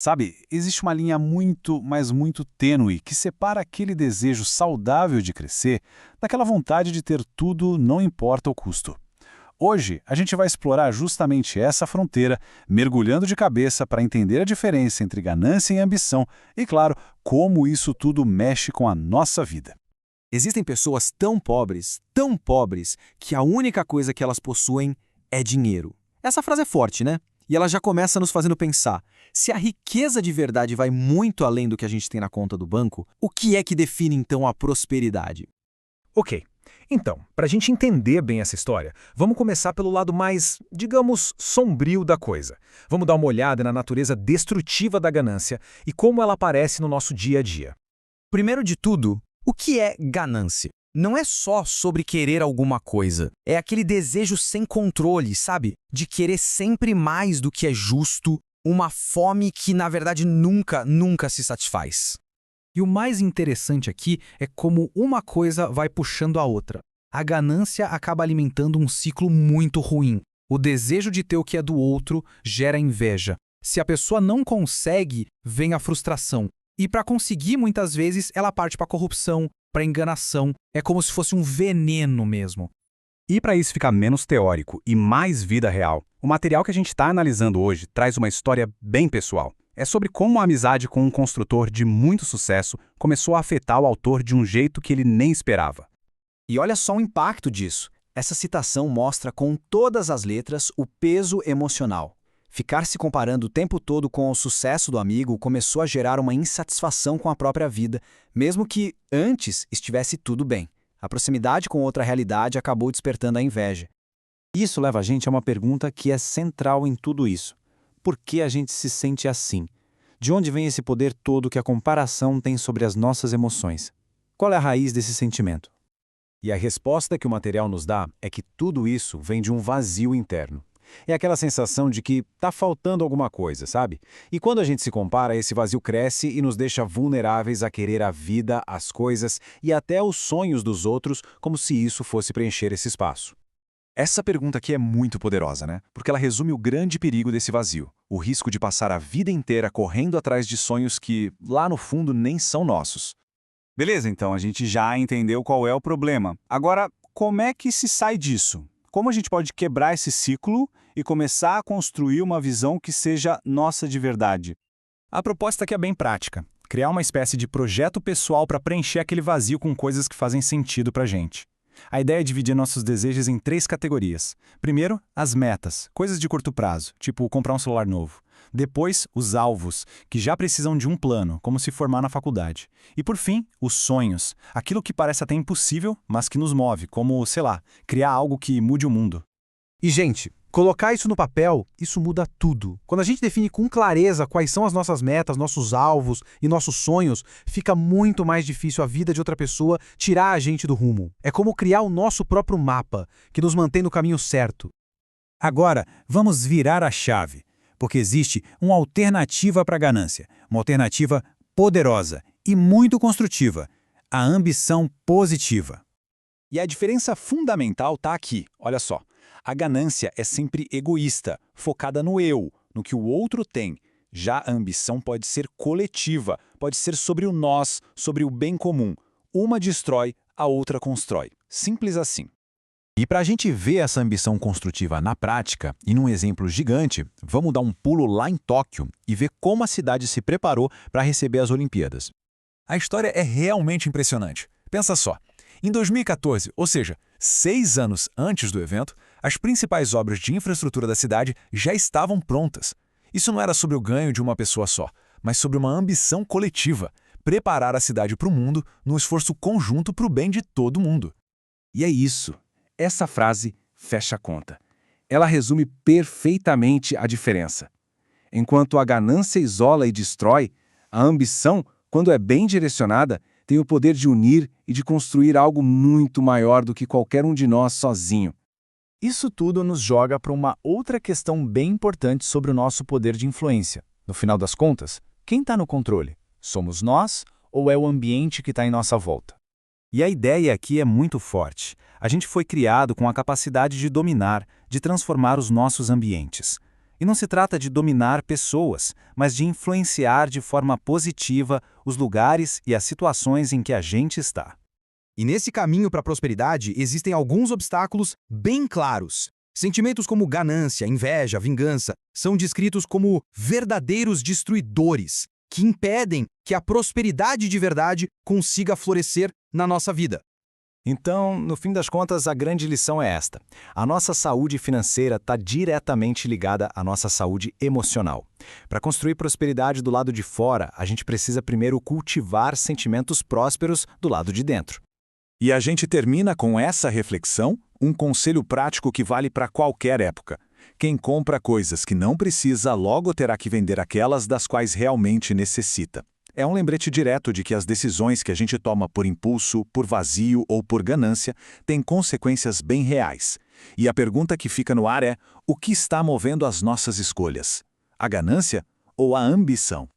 Sabe, existe uma linha muito, mas muito tênue que separa aquele desejo saudável de crescer daquela vontade de ter tudo, não importa o custo. Hoje, a gente vai explorar justamente essa fronteira, mergulhando de cabeça para entender a diferença entre ganância e ambição e, claro, como isso tudo mexe com a nossa vida. Existem pessoas tão pobres, que a única coisa que elas possuem é dinheiro. Essa frase é forte, né? E ela já começa nos fazendo pensar: se a riqueza de verdade vai muito além do que a gente tem na conta do banco, o que é que define então a prosperidade? Ok, então, para a gente entender bem essa história, vamos começar pelo lado mais, digamos, sombrio da coisa. Vamos dar uma olhada na natureza destrutiva da ganância e como ela aparece no nosso dia a dia. Primeiro de tudo, o que é ganância? Não é só sobre querer alguma coisa. É aquele desejo sem controle, sabe? De querer sempre mais do que é justo, uma fome que, na verdade, nunca se satisfaz. E o mais interessante aqui é como uma coisa vai puxando a outra. A ganância acaba alimentando um ciclo muito ruim. O desejo de ter o que é do outro gera inveja. Se a pessoa não consegue, vem a frustração. E para conseguir, muitas vezes, ela parte para corrupção, para enganação. É como se fosse um veneno mesmo. E para isso ficar menos teórico e mais vida real, o material que a gente está analisando hoje traz uma história bem pessoal. É sobre como a amizade com um construtor de muito sucesso começou a afetar o autor de um jeito que ele nem esperava. E olha só o impacto disso. Essa citação mostra com todas as letras o peso emocional. Ficar se comparando o tempo todo com o sucesso do amigo começou a gerar uma insatisfação com a própria vida, mesmo que antes estivesse tudo bem. A proximidade com outra realidade acabou despertando a inveja. Isso leva a gente a uma pergunta que é central em tudo isso. Por que a gente se sente assim? De onde vem esse poder todo que a comparação tem sobre as nossas emoções? Qual é a raiz desse sentimento? E a resposta que o material nos dá é que tudo isso vem de um vazio interno. É aquela sensação de que está faltando alguma coisa, sabe? E quando a gente se compara, esse vazio cresce e nos deixa vulneráveis a querer a vida, as coisas e até os sonhos dos outros, como se isso fosse preencher esse espaço. Essa pergunta aqui é muito poderosa, né? Porque ela resume o grande perigo desse vazio. O risco de passar a vida inteira correndo atrás de sonhos que, lá no fundo, nem são nossos. Beleza, então a gente já entendeu qual é o problema. Agora, como é que se sai disso? Como a gente pode quebrar esse ciclo e começar a construir uma visão que seja nossa de verdade? A proposta aqui é bem prática. Criar uma espécie de projeto pessoal para preencher aquele vazio com coisas que fazem sentido para a gente. A ideia é dividir nossos desejos em 3 categorias. Primeiro, as metas, coisas de curto prazo, tipo comprar um celular novo. Depois, os alvos, que já precisam de um plano, como se formar na faculdade. E por fim, os sonhos, aquilo que parece até impossível, mas que nos move, como, sei lá, criar algo que mude o mundo. E, gente, colocar isso no papel, isso muda tudo. Quando a gente define com clareza quais são as nossas metas, nossos alvos e nossos sonhos, fica muito mais difícil a vida de outra pessoa tirar a gente do rumo. É como criar o nosso próprio mapa, que nos mantém no caminho certo. Agora, vamos virar a chave, porque existe uma alternativa para a ganância, uma alternativa poderosa e muito construtiva, a ambição positiva. E a diferença fundamental está aqui, olha só. A ganância é sempre egoísta, focada no eu, no que o outro tem. Já a ambição pode ser coletiva, pode ser sobre o nós, sobre o bem comum. Uma destrói, a outra constrói. Simples assim. E para a gente ver essa ambição construtiva na prática, e num exemplo gigante, vamos dar um pulo lá em Tóquio e ver como a cidade se preparou para receber as Olimpíadas. A história é realmente impressionante. Pensa só, em 2014, ou seja, 6 anos antes do evento, as principais obras de infraestrutura da cidade já estavam prontas. Isso não era sobre o ganho de uma pessoa só, mas sobre uma ambição coletiva, preparar a cidade para o mundo num esforço conjunto para o bem de todo mundo. E é isso. Essa frase fecha a conta. Ela resume perfeitamente a diferença. Enquanto a ganância isola e destrói, a ambição, quando é bem direcionada, tem o poder de unir e de construir algo muito maior do que qualquer um de nós sozinho. Isso tudo nos joga para uma outra questão bem importante sobre o nosso poder de influência. No final das contas, quem está no controle? Somos nós ou é o ambiente que está em nossa volta? E a ideia aqui é muito forte. A gente foi criado com a capacidade de dominar, de transformar os nossos ambientes. E não se trata de dominar pessoas, mas de influenciar de forma positiva os lugares e as situações em que a gente está. E nesse caminho para a prosperidade existem alguns obstáculos bem claros. Sentimentos como ganância, inveja, vingança são descritos como verdadeiros destruidores, que impedem que a prosperidade de verdade consiga florescer na nossa vida. Então, no fim das contas, a grande lição é esta. A nossa saúde financeira está diretamente ligada à nossa saúde emocional. Para construir prosperidade do lado de fora, a gente precisa primeiro cultivar sentimentos prósperos do lado de dentro. E a gente termina com essa reflexão, um conselho prático que vale para qualquer época. Quem compra coisas que não precisa logo terá que vender aquelas das quais realmente necessita. É um lembrete direto de que as decisões que a gente toma por impulso, por vazio ou por ganância têm consequências bem reais. E a pergunta que fica no ar é: o que está movendo as nossas escolhas? A ganância ou a ambição?